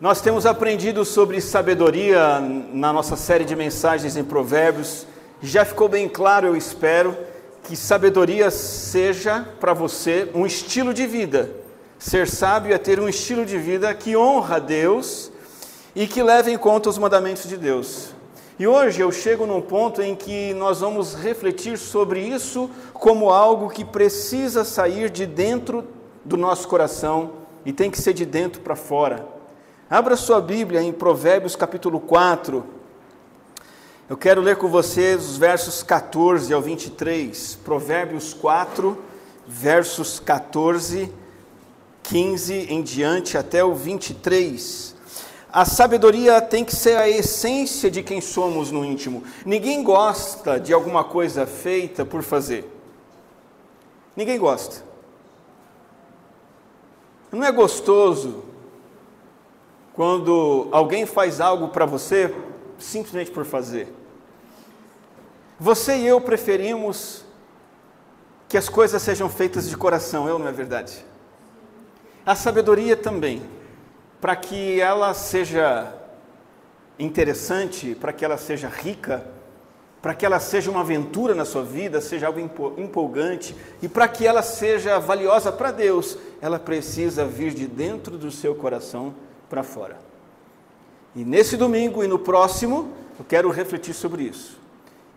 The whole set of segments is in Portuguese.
Nós temos aprendido sobre sabedoria na nossa série de mensagens em Provérbios. Já ficou bem claro, eu espero, que sabedoria seja para você um estilo de vida. Ser sábio é ter um estilo de vida que honra a Deus e que leva em conta os mandamentos de Deus. E hoje eu chego num ponto em que nós vamos refletir sobre isso como algo que precisa sair de dentro do nosso coração e tem que ser de dentro para fora. Abra sua Bíblia em Provérbios capítulo 4. Eu quero ler com vocês os versos 14 ao 23. Provérbios 4, versos 14, 15 em diante até o 23. A sabedoria tem que ser a essência de quem somos no íntimo. Ninguém gosta de alguma coisa feita por fazer. Ninguém gosta. Não é gostoso quando alguém faz algo para você simplesmente por fazer. Você e eu preferimos que as coisas sejam feitas de coração, não é verdade? A sabedoria também, para que ela seja interessante, para que ela seja rica, para que ela seja uma aventura na sua vida, seja algo empolgante, e para que ela seja valiosa para Deus, ela precisa vir de dentro do seu coração para fora. E nesse domingo e no próximo, eu quero refletir sobre isso.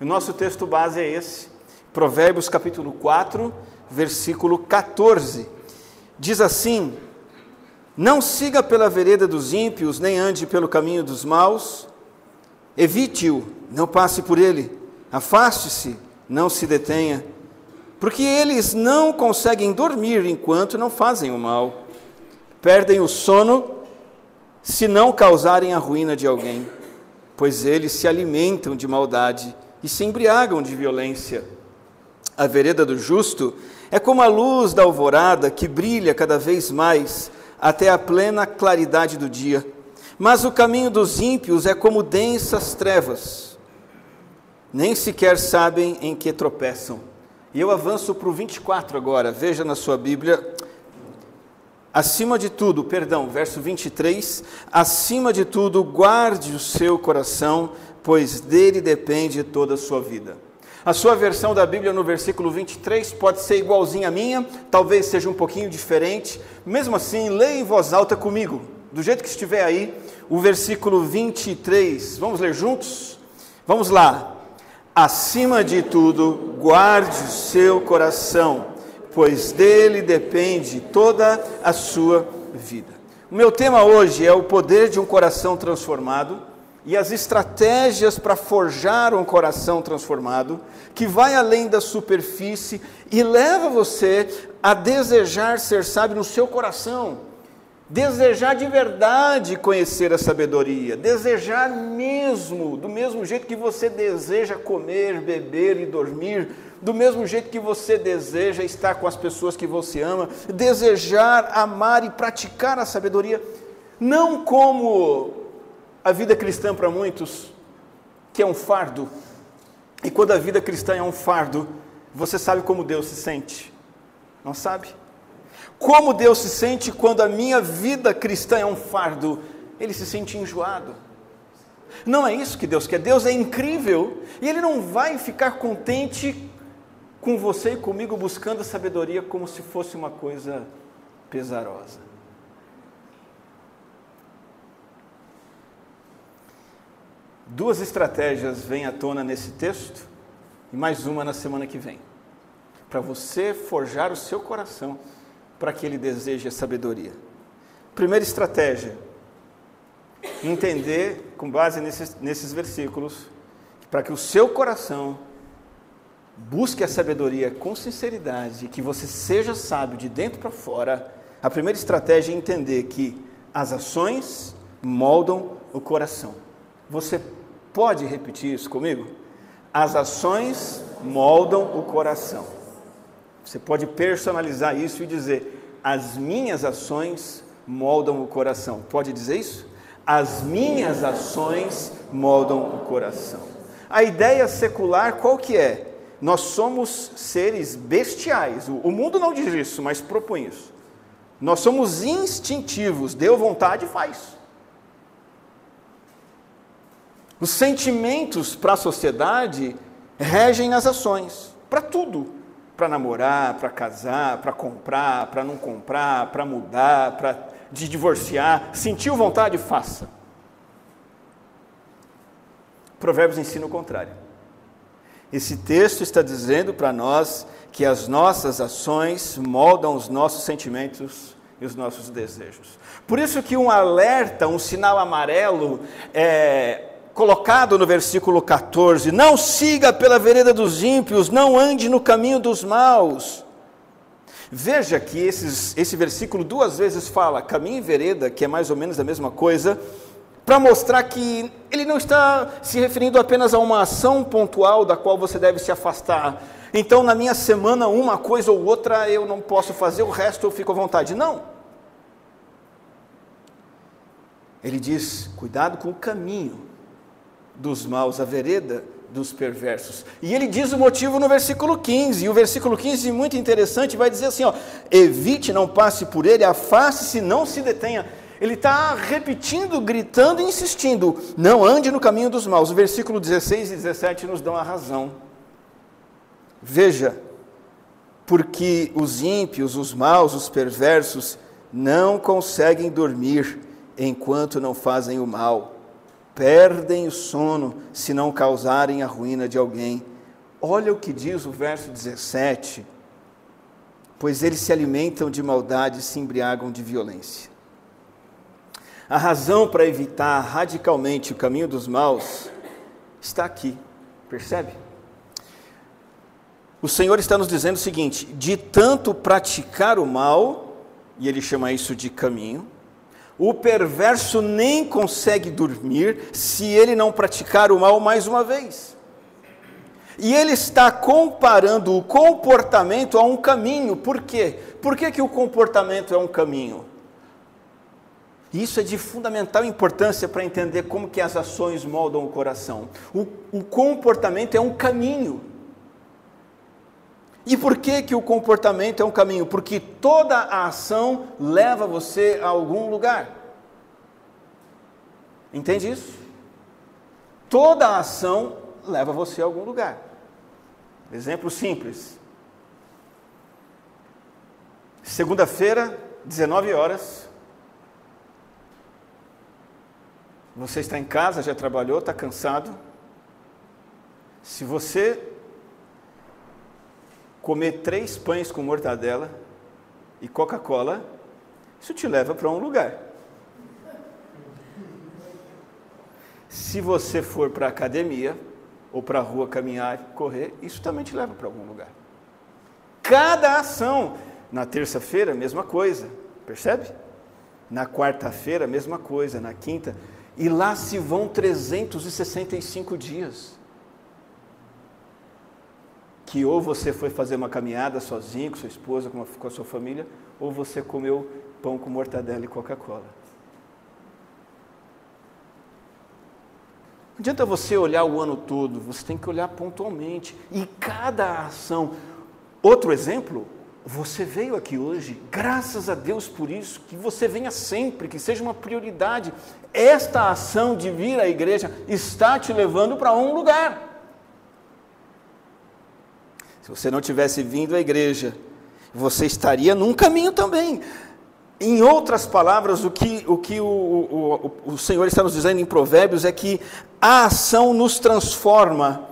O nosso texto base é esse, Provérbios capítulo 4, versículo 14. Diz assim: não siga pela vereda dos ímpios, nem ande pelo caminho dos maus. Evite-o, não passe por ele. Afaste-se, não se detenha. Porque eles não conseguem dormir enquanto não fazem o mal. Perdem o sono se não causarem a ruína de alguém, pois eles se alimentam de maldade e se embriagam de violência. A vereda do justo é como a luz da alvorada que brilha cada vez mais até a plena claridade do dia. Mas o caminho dos ímpios é como densas trevas, nem sequer sabem em que tropeçam. E eu avanço para o 24 agora, veja na sua Bíblia. Acima de tudo, verso 23, acima de tudo, guarde o seu coração, pois dele depende toda a sua vida. A sua versão da Bíblia no versículo 23 pode ser igualzinha à minha, talvez seja um pouquinho diferente. Mesmo assim, leia em voz alta comigo, do jeito que estiver aí, o versículo 23. Vamos ler juntos? Vamos lá. Acima de tudo, guarde o seu coração, pois dele depende toda a sua vida. O meu tema hoje é o poder de um coração transformado e as estratégias para forjar um coração transformado, que vai além da superfície e leva você a desejar ser sábio no seu coração, desejar de verdade conhecer a sabedoria, desejar mesmo, do mesmo jeito que você deseja comer, beber e dormir, do mesmo jeito que você deseja estar com as pessoas que você ama, desejar, amar e praticar a sabedoria, não como a vida cristã para muitos, que é um fardo. E quando a vida cristã é um fardo, você sabe como Deus se sente? Não sabe? Como Deus se sente quando a minha vida cristã é um fardo? Ele se sente enjoado. Não é isso que Deus quer. Deus é incrível e Ele não vai ficar contente com você e comigo buscando a sabedoria como se fosse uma coisa pesarosa. Duas estratégias vêm à tona nesse texto e mais uma na semana que vem, para você forjar o seu coração para que ele deseje a sabedoria. Primeira estratégia, entender, com base nesses versículos, para que o seu coração busque a sabedoria com sinceridade, que você seja sábio de dentro para fora. A primeira estratégia é entender que as ações moldam o coração. Você pode repetir isso comigo? As ações moldam o coração. Você pode personalizar isso e dizer: as minhas ações moldam o coração. Pode dizer isso? As minhas ações moldam o coração. A ideia secular qual que é? Nós somos seres bestiais. O mundo não diz isso, mas propõe isso. Nós somos instintivos. Deu vontade, faz. Os sentimentos para a sociedade regem as ações, para tudo. Para namorar, para casar, para comprar, para não comprar, para mudar, para divorciar. Sentiu vontade? Faça. Provérbios ensina o contrário. Esse texto está dizendo para nós que as nossas ações moldam os nossos sentimentos e os nossos desejos. Por isso que um alerta, um sinal amarelo colocado no versículo 14, não siga pela vereda dos ímpios, não ande no caminho dos maus. Veja que esse versículo 2 vezes fala caminho e vereda, que é mais ou menos a mesma coisa, para mostrar que ele não está se referindo apenas a uma ação pontual da qual você deve se afastar. Então, na minha semana, uma coisa ou outra eu não posso fazer, o resto eu fico à vontade. Não. Ele diz, cuidado com o caminho dos maus, a vereda dos perversos. E ele diz o motivo no versículo 15, e o versículo 15, muito interessante, vai dizer assim, evite, não passe por ele, afaste-se, não se detenha. Ele está repetindo, gritando e insistindo, não ande no caminho dos maus. O versículo 16 e 17 nos dão a razão. Veja, porque os ímpios, os maus, os perversos, não conseguem dormir enquanto não fazem o mal. Perdem o sono se não causarem a ruína de alguém. Olha o que diz o verso 17. Pois eles se alimentam de maldade e se embriagam de violência. A razão para evitar radicalmente o caminho dos maus está aqui. Percebe? O Senhor está nos dizendo o seguinte, de tanto praticar o mal, e ele chama isso de caminho, o perverso nem consegue dormir se ele não praticar o mal mais uma vez. E ele está comparando o comportamento a um caminho. Por quê? Por que o comportamento é um caminho? Isso é de fundamental importância para entender como que as ações moldam o coração. O comportamento é um caminho. E por que o comportamento é um caminho? Porque toda a ação leva você a algum lugar. Entende isso? Toda a ação leva você a algum lugar. Exemplo simples. Segunda-feira, 19 horas. Você está em casa, já trabalhou, está cansado. Se você comer 3 pães com mortadela e Coca-Cola, isso te leva para um lugar. Se você for para a academia, ou para a rua caminhar, correr, isso também te leva para algum lugar. Cada ação, na terça-feira, mesma coisa, percebe? Na quarta-feira, mesma coisa, na quinta, e lá se vão 365 dias. Que ou você foi fazer uma caminhada sozinho, com sua esposa, com a sua família, ou você comeu pão com mortadela e Coca-Cola. Não adianta você olhar o ano todo, você tem que olhar pontualmente. E cada ação. Outro exemplo, você veio aqui hoje, graças a Deus por isso, que você venha sempre, que seja uma prioridade. Esta ação de vir à igreja está te levando para um lugar. Se você não tivesse vindo à igreja, você estaria num caminho também. Em outras palavras, o que o Senhor está nos dizendo em Provérbios é que a ação nos transforma,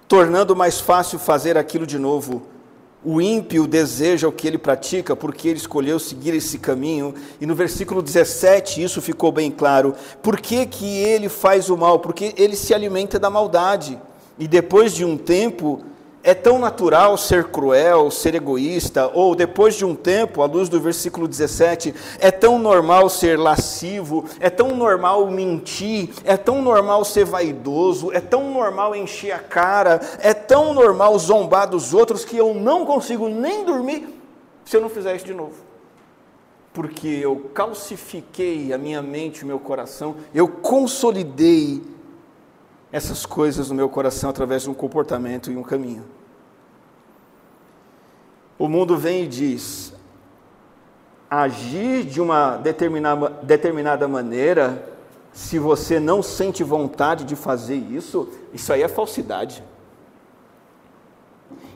tornando mais fácil fazer aquilo de novo. O ímpio deseja o que ele pratica, porque ele escolheu seguir esse caminho. E no versículo 17, isso ficou bem claro. Por que ele faz o mal? Porque ele se alimenta da maldade. E depois de um tempo, é tão natural ser cruel, ser egoísta, ou depois de um tempo, à luz do versículo 17, é tão normal ser lascivo, é tão normal mentir, é tão normal ser vaidoso, é tão normal encher a cara, é tão normal zombar dos outros que eu não consigo nem dormir se eu não fizer isso de novo. Porque eu calcifiquei a minha mente, o meu coração, eu consolidei essas coisas no meu coração através de um comportamento e um caminho. O mundo vem e diz, agir de uma determinada maneira Se você não sente vontade de fazer isso, isso aí é falsidade.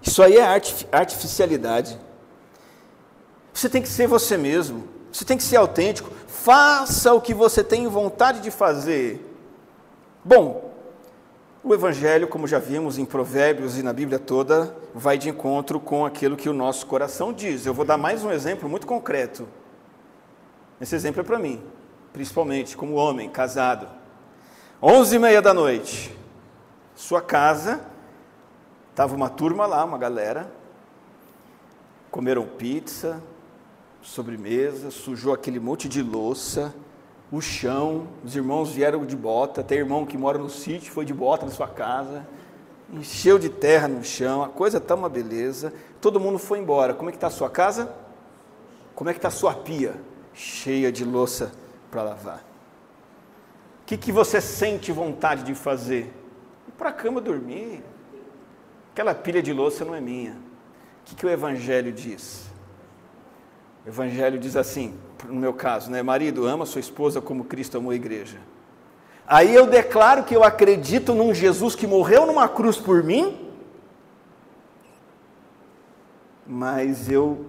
Isso aí é artificialidade. Você tem que ser você mesmo. Você tem que ser autêntico. Faça o que você tem vontade de fazer. Bom, o Evangelho, como já vimos em Provérbios e na Bíblia toda, vai de encontro com aquilo que o nosso coração diz. Eu vou dar mais um exemplo muito concreto. Esse exemplo é para mim, principalmente como homem, casado. 11h30 da noite, sua casa, estava uma turma lá, uma galera, comeram pizza, sobremesa, sujou aquele monte de louça, o chão, os irmãos vieram de bota, tem irmão que mora no sítio, foi de bota na sua casa, encheu de terra no chão, a coisa está uma beleza, todo mundo foi embora. Como é que está a sua casa? Como é que está a sua pia? Cheia de louça para lavar. O que você sente vontade de fazer? Ir para a cama dormir. Aquela pilha de louça não é minha. O que o Evangelho diz? O Evangelho diz assim, no meu caso, né? Marido, ama sua esposa como Cristo amou a igreja. Aí eu declaro que eu acredito num Jesus que morreu numa cruz por mim, mas eu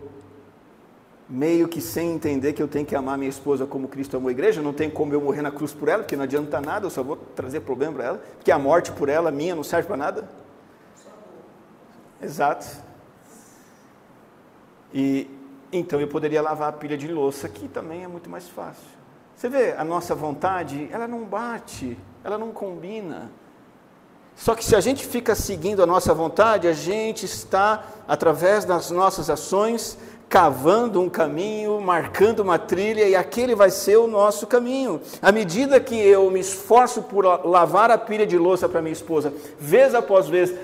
meio que sem entender que eu tenho que amar minha esposa como Cristo amou a igreja, não tem como eu morrer na cruz por ela, porque não adianta nada, eu só vou trazer problema para ela, porque a morte por ela, minha, não serve para nada. Exato. E então eu poderia lavar a pilha de louça, que também é muito mais fácil. Você vê, a nossa vontade, ela não bate, ela não combina. Só que se a gente fica seguindo a nossa vontade, a gente está, através das nossas ações, cavando um caminho, marcando uma trilha, e aquele vai ser o nosso caminho. À medida que eu me esforço por lavar a pilha de louça para minha esposa, vez após vez,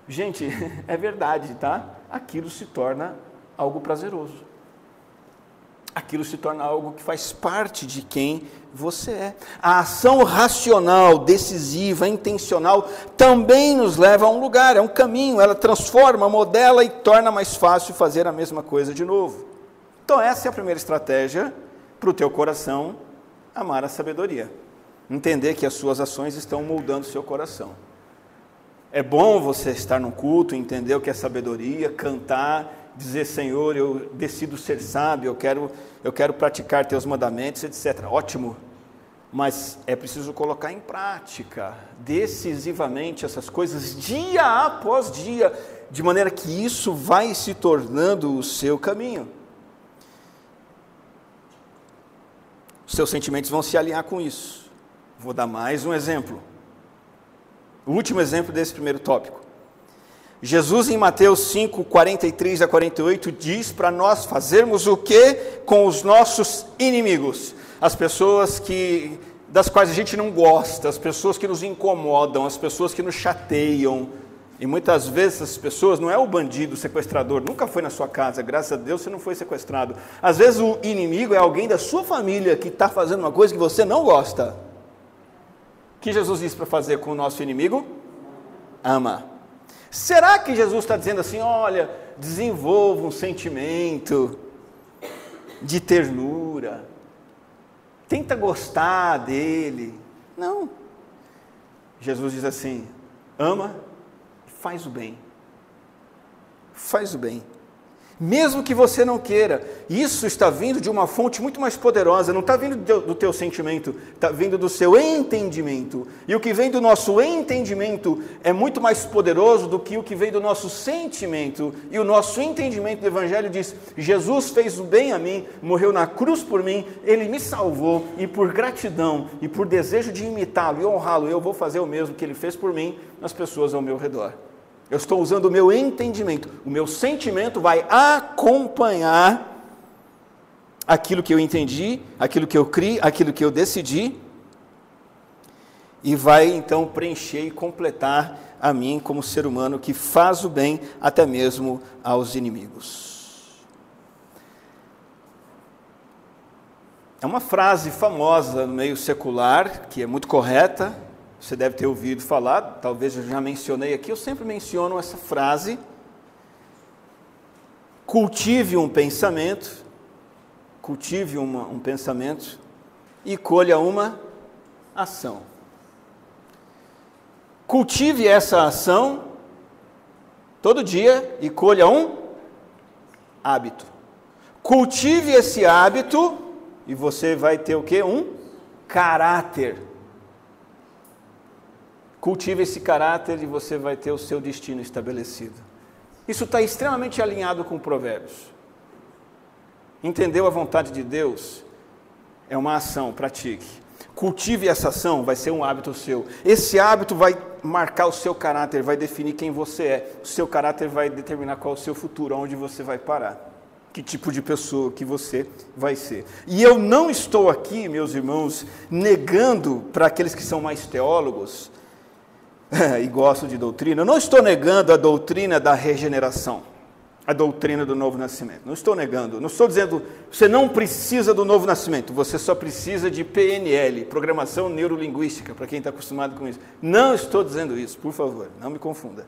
gente, é verdade, tá? Aquilo se torna algo prazeroso. Aquilo se torna algo que faz parte de quem você é. A ação racional, decisiva, intencional, também nos leva a um lugar, é um caminho, ela transforma, modela e torna mais fácil fazer a mesma coisa de novo. Então essa é a primeira estratégia para o teu coração amar a sabedoria. Entender que as suas ações estão moldando o seu coração. É bom você estar num culto, entender o que é sabedoria, cantar, dizer, Senhor, eu decido ser sábio, eu quero praticar teus mandamentos, etc. Ótimo, mas é preciso colocar em prática, decisivamente, essas coisas, dia após dia, de maneira que isso vai se tornando o seu caminho. Os seus sentimentos vão se alinhar com isso. Vou dar mais um exemplo. O último exemplo desse primeiro tópico. Jesus em Mateus 5, 43 a 48 diz para nós fazermos o que com os nossos inimigos, as pessoas das quais a gente não gosta, as pessoas que nos incomodam, as pessoas que nos chateiam, e muitas vezes essas pessoas não é o bandido, o sequestrador, nunca foi na sua casa, graças a Deus você não foi sequestrado, às vezes o inimigo é alguém da sua família que está fazendo uma coisa que você não gosta. O que Jesus diz para fazer com o nosso inimigo? Ama. Será que Jesus está dizendo assim, olha, desenvolva um sentimento de ternura, tenta gostar dele? Não. Jesus diz assim, ama, faz o bem. Faz o bem. Mesmo que você não queira, isso está vindo de uma fonte muito mais poderosa, não está vindo do teu sentimento, está vindo do seu entendimento. E o que vem do nosso entendimento é muito mais poderoso do que o que vem do nosso sentimento. E o nosso entendimento do Evangelho diz, Jesus fez o bem a mim, morreu na cruz por mim, Ele me salvou, e por gratidão, e por desejo de imitá-lo e honrá-lo, eu vou fazer o mesmo que Ele fez por mim nas pessoas ao meu redor. Eu estou usando o meu entendimento, o meu sentimento vai acompanhar aquilo que eu entendi, aquilo que eu criei, aquilo que eu decidi, e vai então preencher e completar a mim como ser humano que faz o bem até mesmo aos inimigos. É uma frase famosa no meio secular, que é muito correta, você deve ter ouvido falar, talvez eu já mencionei aqui, eu sempre menciono essa frase: cultive um pensamento e colha uma ação. Cultive essa ação todo dia e colha um hábito. Cultive esse hábito e você vai ter o quê? Um caráter. Cultive esse caráter e você vai ter o seu destino estabelecido. Isso está extremamente alinhado com Provérbios. Entendeu a vontade de Deus? É uma ação, pratique. Cultive essa ação, vai ser um hábito seu. Esse hábito vai marcar o seu caráter, vai definir quem você é. O seu caráter vai determinar qual é o seu futuro, onde você vai parar. Que tipo de pessoa que você vai ser. E eu não estou aqui, meus irmãos, negando para aqueles que são mais teólogos e gostam de doutrina, eu não estou negando a doutrina da regeneração, a doutrina do novo nascimento. Não estou negando, não estou dizendo você não precisa do novo nascimento, você só precisa de PNL, Programação Neurolinguística, para quem está acostumado com isso. Não estou dizendo isso, por favor, não me confunda.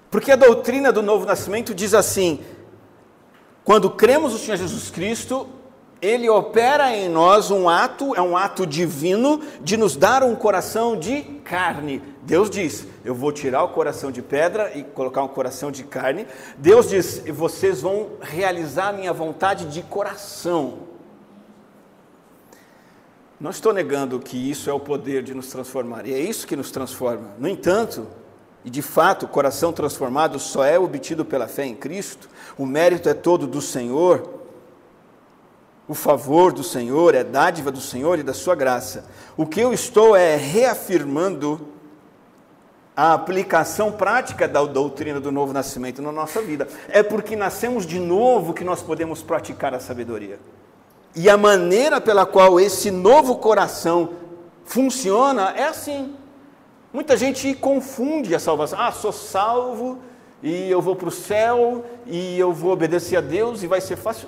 Porque a doutrina do novo nascimento diz assim: quando cremos no Senhor Jesus Cristo, Ele opera em nós um ato, é um ato divino, de nos dar um coração de carne. Deus diz, eu vou tirar o coração de pedra e colocar um coração de carne. Deus diz, vocês vão realizar a minha vontade de coração. Não estou negando que isso é o poder de nos transformar, e é isso que nos transforma. No entanto, e de fato, o coração transformado só é obtido pela fé em Cristo, o mérito é todo do Senhor, o favor do Senhor, é dádiva do Senhor e da sua graça. O que eu estou é reafirmando a aplicação prática da doutrina do novo nascimento na nossa vida. É porque nascemos de novo que nós podemos praticar a sabedoria. E a maneira pela qual esse novo coração funciona é assim. Muita gente confunde a salvação. Ah, sou salvo e eu vou para o céu e eu vou obedecer a Deus e vai ser fácil.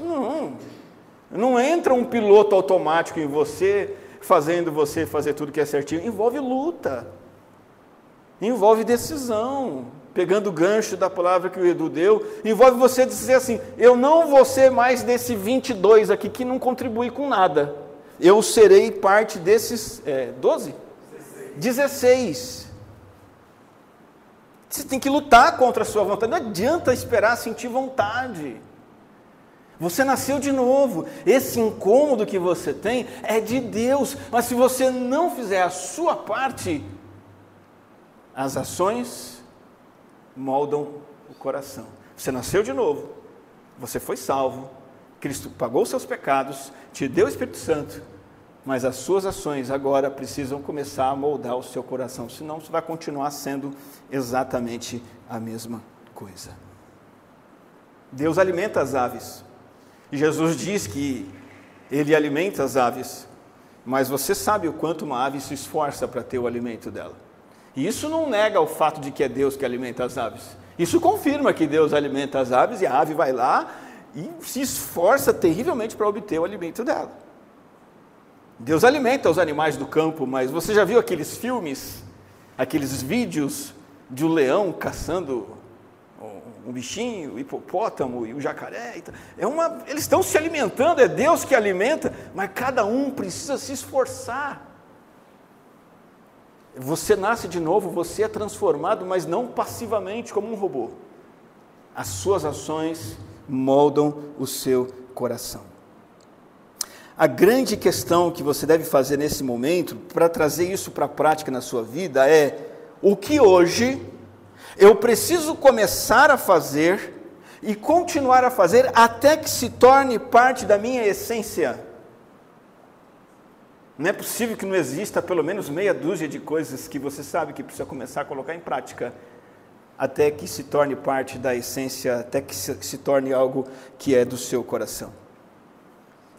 Não entra um piloto automático em você, fazendo você fazer tudo que é certinho. Envolve luta, envolve decisão, pegando o gancho da palavra que o Edu deu, envolve você dizer assim, eu não vou ser mais desse 22 aqui que não contribui com nada. Eu serei parte desses 12? 16. Você tem que lutar contra a sua vontade. Não adianta esperar sentir vontade. Você nasceu de novo. Esse incômodo que você tem é de Deus. Mas se você não fizer a sua parte, as ações moldam o coração. Você nasceu de novo. Você foi salvo. Cristo pagou os seus pecados, te deu o Espírito Santo. Mas as suas ações agora precisam começar a moldar o seu coração. Senão você vai continuar sendo exatamente a mesma coisa. Deus alimenta as aves. E Jesus diz que Ele alimenta as aves, mas você sabe o quanto uma ave se esforça para ter o alimento dela. E isso não nega o fato de que é Deus que alimenta as aves. Isso confirma que Deus alimenta as aves e a ave vai lá e se esforça terrivelmente para obter o alimento dela. Deus alimenta os animais do campo, mas você já viu aqueles filmes, aqueles vídeos de um leão caçando um bichinho, o hipopótamo e o jacaré? Eles estão se alimentando, é Deus que alimenta, mas cada um precisa se esforçar. Você nasce de novo, você é transformado, mas não passivamente como um robô. As suas ações moldam o seu coração. A grande questão que você deve fazer nesse momento, para trazer isso para a prática na sua vida, é o que hoje eu preciso começar a fazer e continuar a fazer até que se torne parte da minha essência. Não é possível que não exista pelo menos meia dúzia de coisas que você sabe que precisa começar a colocar em prática até que se torne parte da essência, até que se torne algo que é do seu coração.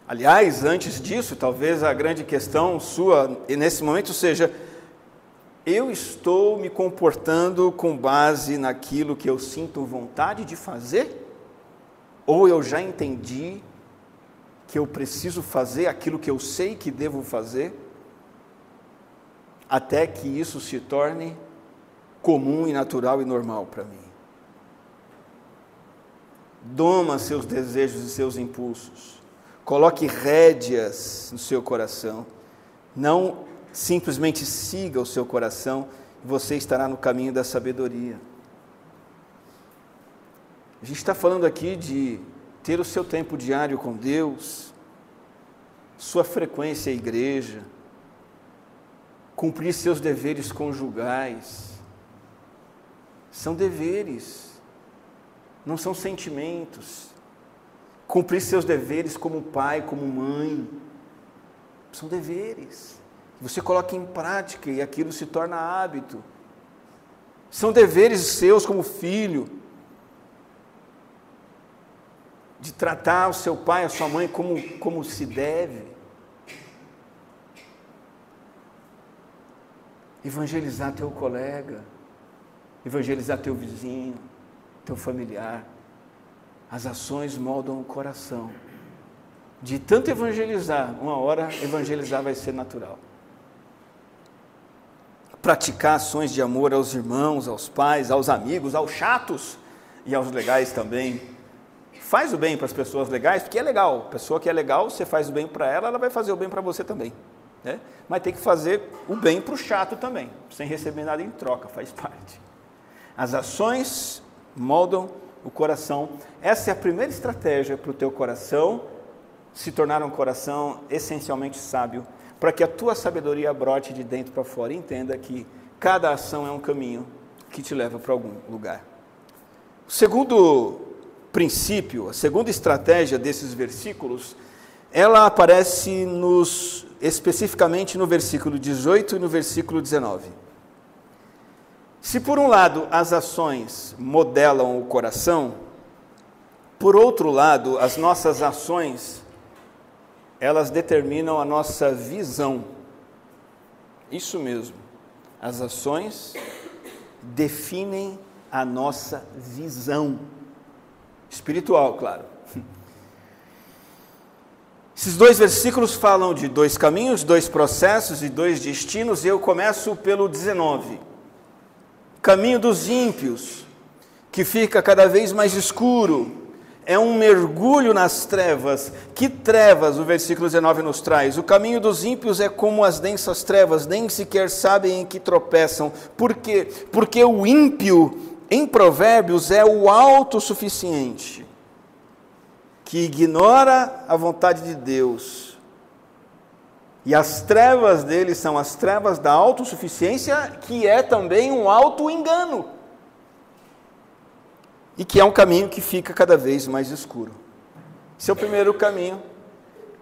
Aliás, antes disso, talvez a grande questão sua nesse momento seja: eu estou me comportando com base naquilo que eu sinto vontade de fazer? Ou eu já entendi que eu preciso fazer aquilo que eu sei que devo fazer, até que isso se torne comum e natural e normal para mim? Doma seus desejos e seus impulsos. Coloque rédeas no seu coração. Não simplesmente siga o seu coração, e você estará no caminho da sabedoria. A gente está falando aqui de ter o seu tempo diário com Deus, sua frequência à igreja, cumprir seus deveres conjugais. São deveres, não são sentimentos. Cumprir seus deveres como pai, como mãe, são deveres. Você coloca em prática e aquilo se torna hábito. São deveres seus como filho, de tratar o seu pai, a sua mãe como se deve. Evangelizar teu colega, evangelizar teu vizinho, teu familiar. As ações moldam o coração. De tanto evangelizar, uma hora evangelizar vai ser natural. Praticar ações de amor aos irmãos, aos pais, aos amigos, aos chatos e aos legais também. Faz o bem para as pessoas legais, porque é legal. A pessoa que é legal, você faz o bem para ela, ela vai fazer o bem para você também. Né? Mas tem que fazer o bem para o chato também, sem receber nada em troca, faz parte. As ações moldam o coração. Essa é a primeira estratégia para o teu coração se tornar um coração essencialmente sábio, para que a tua sabedoria brote de dentro para fora e entenda que cada ação é um caminho que te leva para algum lugar. O segundo princípio, a segunda estratégia desses versículos, ela aparece especificamente no versículo 18 e no versículo 19. Se por um lado as ações modelam o coração, por outro lado as nossas ações, elas determinam a nossa visão. Isso mesmo, as ações definem a nossa visão espiritual, claro. Esses dois versículos falam de dois caminhos, dois processos e dois destinos, e eu começo pelo 19. Caminho dos ímpios, que fica cada vez mais escuro, é um mergulho nas trevas. Que trevas o versículo 19 nos traz? O caminho dos ímpios é como as densas trevas, nem sequer sabem em que tropeçam. Por quê? Porque o ímpio, em Provérbios, é o autossuficiente, que ignora a vontade de Deus. E as trevas dele são as trevas da autossuficiência, que é também um auto-engano. E que é um caminho que fica cada vez mais escuro. Esse é o primeiro caminho.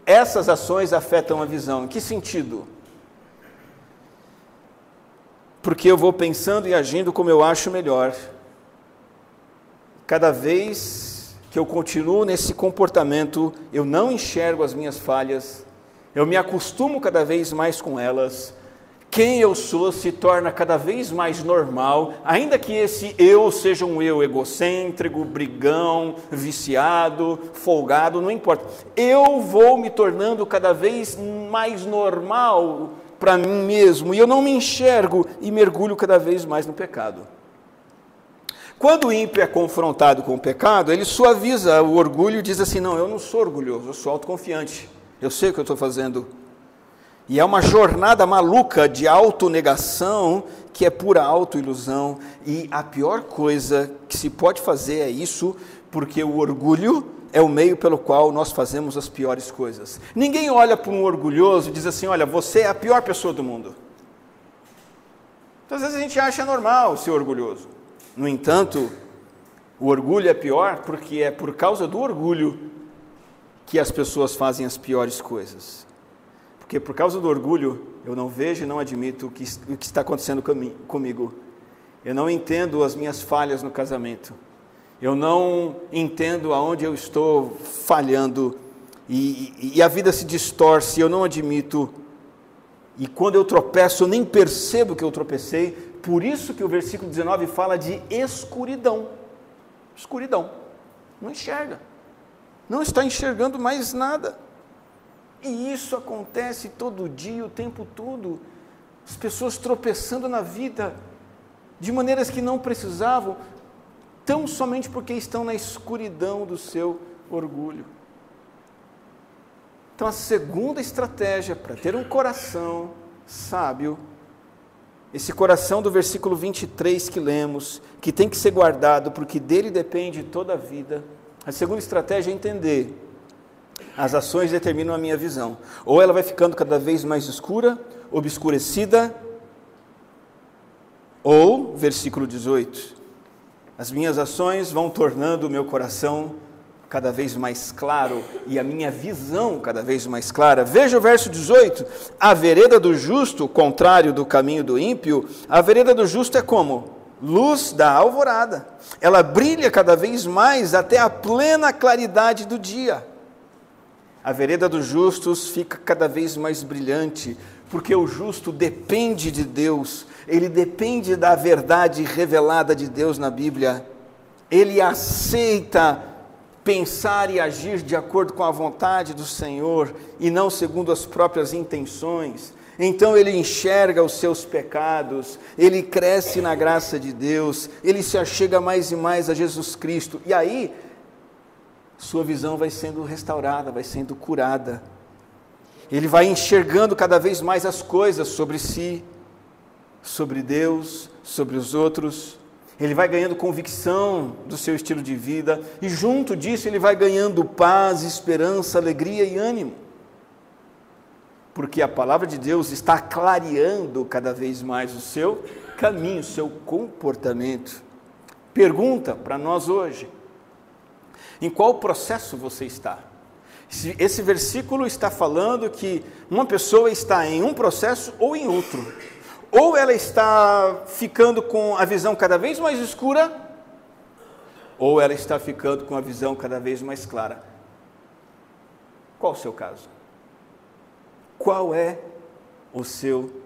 Essas ações afetam a visão. Em que sentido? Porque eu vou pensando e agindo como eu acho melhor. Cada vez que eu continuo nesse comportamento, eu não enxergo as minhas falhas, eu me acostumo cada vez mais com elas. Quem eu sou se torna cada vez mais normal, ainda que esse eu seja um eu egocêntrico, brigão, viciado, folgado, não importa. Eu vou me tornando cada vez mais normal para mim mesmo, e eu não me enxergo e mergulho cada vez mais no pecado. Quando o ímpio é confrontado com o pecado, ele suaviza o orgulho e diz assim: não, eu não sou orgulhoso, eu sou autoconfiante. Eu sei o que eu estou fazendo. E é uma jornada maluca de autonegação, que é pura autoilusão. E a pior coisa que se pode fazer é isso, porque o orgulho é o meio pelo qual nós fazemos as piores coisas. Ninguém olha para um orgulhoso e diz assim: olha, você é a pior pessoa do mundo. Então, às vezes a gente acha normal ser orgulhoso. No entanto, o orgulho é pior porque é por causa do orgulho que as pessoas fazem as piores coisas. Porque por causa do orgulho, eu não vejo e não admito o que está acontecendo comigo. Eu não entendo as minhas falhas no casamento. Eu não entendo aonde eu estou falhando. E a vida se distorce, eu não admito. E quando eu tropeço, eu nem percebo que eu tropecei. Por isso que o versículo 19 fala de escuridão. Escuridão. Não enxerga. Não está enxergando mais nada. E isso acontece todo dia, o tempo todo. As pessoas tropeçando na vida de maneiras que não precisavam, tão somente porque estão na escuridão do seu orgulho. Então a segunda estratégia para ter um coração sábio, esse coração do versículo 23 que lemos, que tem que ser guardado porque dele depende toda a vida, a segunda estratégia é entender: as ações determinam a minha visão, ou ela vai ficando cada vez mais escura, obscurecida, ou, versículo 18, as minhas ações vão tornando o meu coração cada vez mais claro e a minha visão cada vez mais clara. Veja o verso 18: a vereda do justo, contrário do caminho do ímpio, a vereda do justo é como? Luz da alvorada, ela brilha cada vez mais até a plena claridade do dia. A vereda dos justos fica cada vez mais brilhante, porque o justo depende de Deus, ele depende da verdade revelada de Deus na Bíblia, ele aceita pensar e agir de acordo com a vontade do Senhor, e não segundo as próprias intenções. Então ele enxerga os seus pecados, ele cresce na graça de Deus, ele se achega mais e mais a Jesus Cristo, e aí sua visão vai sendo restaurada, vai sendo curada. Ele vai enxergando cada vez mais as coisas sobre si, sobre Deus, sobre os outros. Ele vai ganhando convicção do seu estilo de vida, e junto disso ele vai ganhando paz, esperança, alegria e ânimo. Porque a palavra de Deus está clareando cada vez mais o seu caminho, o seu comportamento. Pergunta para nós hoje: em qual processo você está? Esse versículo está falando que uma pessoa está em um processo ou em outro. Ou ela está ficando com a visão cada vez mais escura, ou ela está ficando com a visão cada vez mais clara. Qual o seu caso? Qual é o seu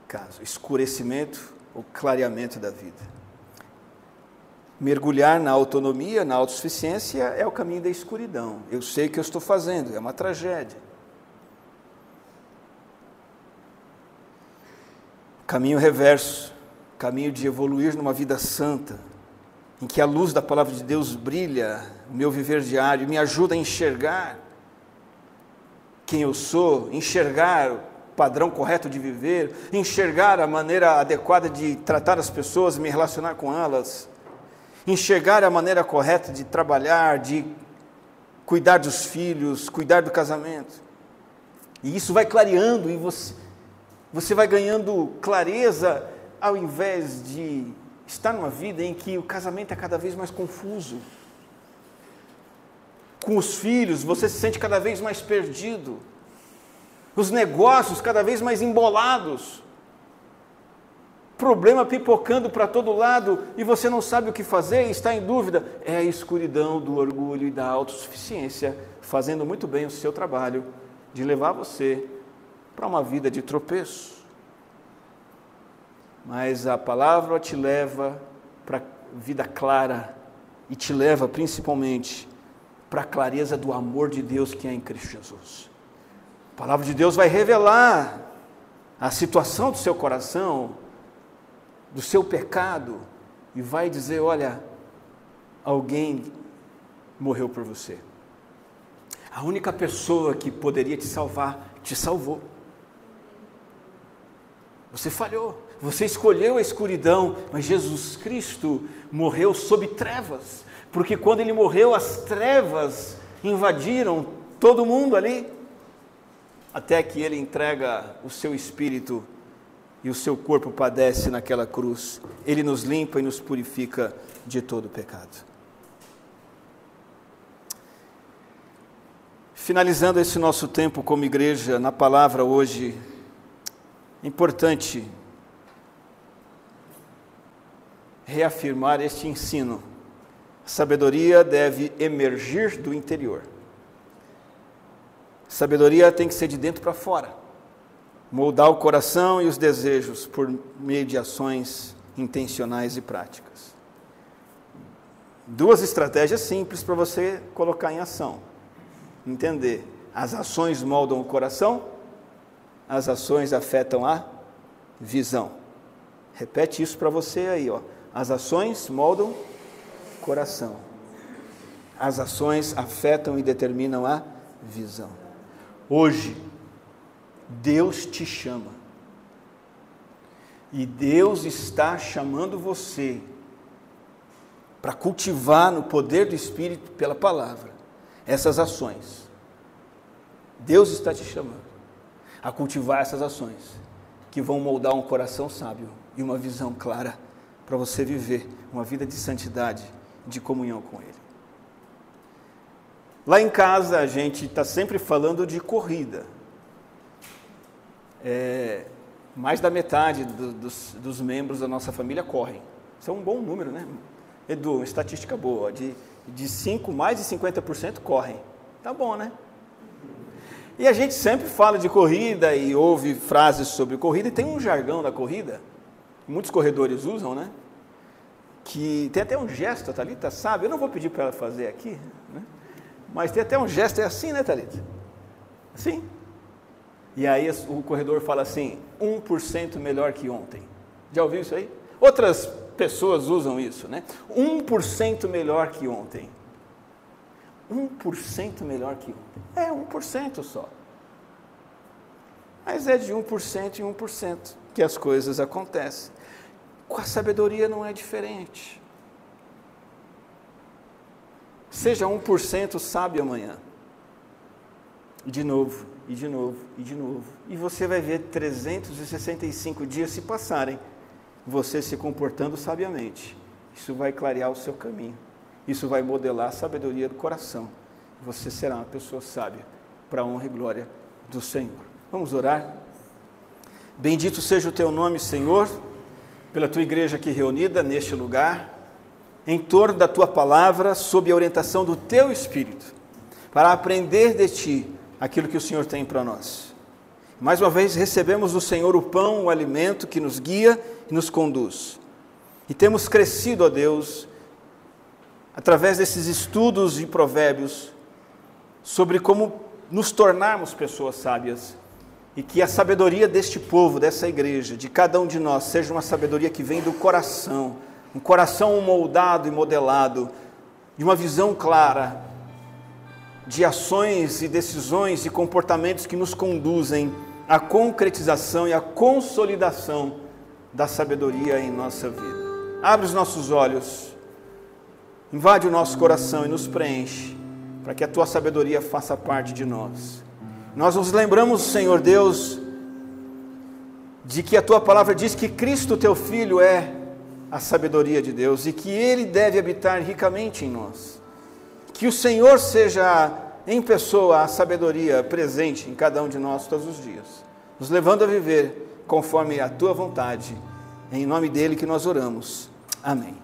caso? Escurecimento ou clareamento da vida? Mergulhar na autonomia, na autossuficiência, é o caminho da escuridão. Eu sei o que eu estou fazendo, é uma tragédia. Caminho reverso, caminho de evoluir numa vida santa, em que a luz da palavra de Deus brilha, o meu viver diário, me ajuda a enxergar quem eu sou, enxergar o padrão correto de viver, enxergar a maneira adequada de tratar as pessoas, me relacionar com elas, enxergar a maneira correta de trabalhar, de cuidar dos filhos, cuidar do casamento. E isso vai clareando, e você vai ganhando clareza, ao invés de estar numa vida em que o casamento é cada vez mais confuso. Com os filhos, você se sente cada vez mais perdido. Os negócios cada vez mais embolados. Problema pipocando para todo lado e você não sabe o que fazer e está em dúvida. É a escuridão do orgulho e da autossuficiência fazendo muito bem o seu trabalho de levar você para uma vida de tropeço. Mas a palavra te leva para a vida clara e te leva principalmente para a clareza do amor de Deus que é em Cristo Jesus. A palavra de Deus vai revelar a situação do seu coração, do seu pecado, e vai dizer: olha, alguém morreu por você. A única pessoa que poderia te salvar, te salvou. Você falhou, você escolheu a escuridão, mas Jesus Cristo morreu sob trevas, porque quando Ele morreu, as trevas invadiram todo mundo ali, até que Ele entrega o seu espírito e o seu corpo padece naquela cruz. Ele nos limpa e nos purifica de todo pecado. Finalizando esse nosso tempo como igreja, na palavra hoje, é importante reafirmar este ensino. A sabedoria deve emergir do interior. A sabedoria tem que ser de dentro para fora. Moldar o coração e os desejos por meio de ações intencionais e práticas. Duas estratégias simples para você colocar em ação. Entender: as ações moldam o coração, as ações afetam a visão. Repete isso para você aí, ó. As ações moldam o coração. As ações afetam e determinam a visão. Hoje, Deus te chama. E Deus está chamando você para cultivar no poder do Espírito, pela palavra, essas ações. Deus está te chamando a cultivar essas ações que vão moldar um coração sábio e uma visão clara para você viver uma vida de santidade, de comunhão com Ele. Lá em casa a gente está sempre falando de corrida. Mais da metade dos membros da nossa família correm. Isso é um bom número, né? Edu, uma estatística boa, mais de 50% correm. Tá bom, né? E a gente sempre fala de corrida e ouve frases sobre corrida, e tem um jargão da corrida, muitos corredores usam, né? Que tem até um gesto, a Thalita sabe, eu não vou pedir para ela fazer aqui, né? Mas tem até um gesto, é assim, né, Thalita? Assim. E aí o corredor fala assim, 1% melhor que ontem. Já ouviu isso aí? Outras pessoas usam isso, né? 1% melhor que ontem. 1% melhor que ontem. É 1% só. Mas é de 1% em 1% que as coisas acontecem. Com a sabedoria não é diferente. Seja 1% sábio amanhã. E de novo, e de novo, e de novo. E você vai ver 365 dias se passarem, você se comportando sabiamente. Isso vai clarear o seu caminho. Isso vai modelar a sabedoria do coração. Você será uma pessoa sábia, para a honra e glória do Senhor. Vamos orar? Bendito seja o teu nome, Senhor, pela tua igreja aqui reunida neste lugar, em torno da tua palavra, sob a orientação do teu Espírito, para aprender de ti aquilo que o Senhor tem para nós. Mais uma vez, recebemos do Senhor o pão, o alimento que nos guia e nos conduz. E temos crescido, ó Deus, através desses estudos de provérbios, sobre como nos tornarmos pessoas sábias, e que a sabedoria deste povo, dessa igreja, de cada um de nós, seja uma sabedoria que vem do coração, um coração moldado e modelado, de uma visão clara, de ações e decisões e comportamentos que nos conduzem à concretização e à consolidação da sabedoria em nossa vida. Abre os nossos olhos, invade o nosso coração e nos preenche, para que a tua sabedoria faça parte de nós. Nós nos lembramos, Senhor Deus, de que a tua palavra diz que Cristo, teu Filho, é a sabedoria de Deus e que Ele deve habitar ricamente em nós. Que o Senhor seja em pessoa a sabedoria presente em cada um de nós todos os dias, nos levando a viver conforme a tua vontade. É em nome dele que nós oramos. Amém.